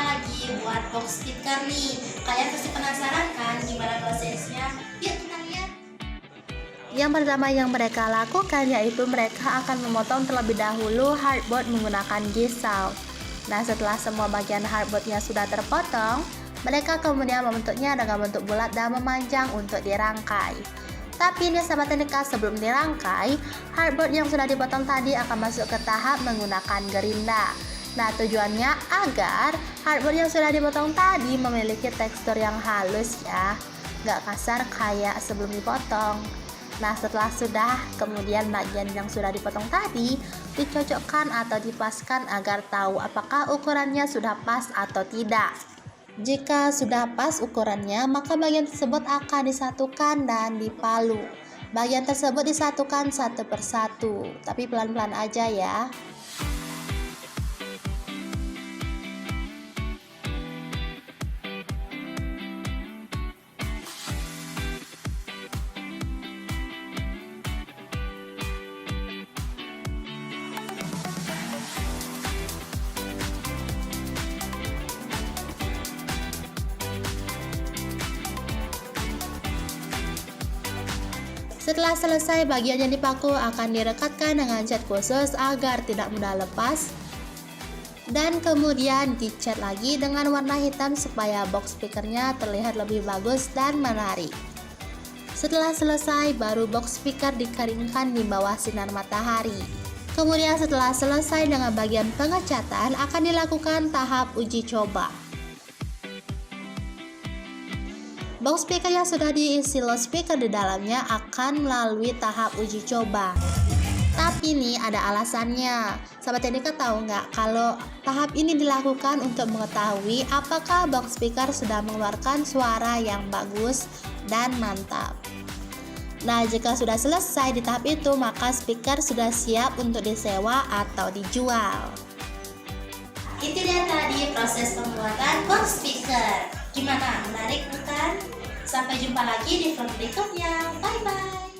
lagi buat box speaker nih. Kalian pasti penasaran kan gimana prosesnya? Yuk kita lihat. Yang pertama yang mereka lakukan yaitu mereka akan memotong terlebih dahulu hardboard menggunakan gisau. Nah, setelah semua bagian hardboardnya sudah terpotong, mereka kemudian membentuknya dengan bentuk bulat dan memanjang untuk dirangkai. Tapi ini sahabat teknika, sebelum dirangkai, hardboard yang sudah dipotong tadi akan masuk ke tahap menggunakan gerinda. Nah, tujuannya agar hardboard yang sudah dipotong tadi memiliki tekstur yang halus ya, nggak kasar kayak sebelum dipotong. Nah, setelah sudah, kemudian bagian yang sudah dipotong tadi dicocokkan atau dipaskan agar tahu apakah ukurannya sudah pas atau tidak. Jika sudah pas ukurannya, maka bagian tersebut akan disatukan dan dipalu. Bagian tersebut disatukan satu persatu, tapi pelan-pelan aja ya. Setelah selesai, bagian yang dipaku akan direkatkan dengan cat khusus agar tidak mudah lepas, dan kemudian dicat lagi dengan warna hitam supaya box speakernya terlihat lebih bagus dan menarik. Setelah selesai, baru box speaker dikeringkan di bawah sinar matahari. Kemudian setelah selesai dengan bagian pengecatan, akan dilakukan tahap uji coba. Box speaker yang sudah diisi loudspeaker di dalamnya akan melalui tahap uji coba. Tapi nih ada alasannya. Sahabat teknika tahu nggak kalau tahap ini dilakukan untuk mengetahui apakah box speaker sudah mengeluarkan suara yang bagus dan mantap. Nah, jika sudah selesai di tahap itu, maka speaker sudah siap untuk disewa atau dijual. Itu dia tadi proses pembuatan box speaker. Gimana? Menarik bukan? Sampai jumpa lagi di vlog berikutnya. Bye bye.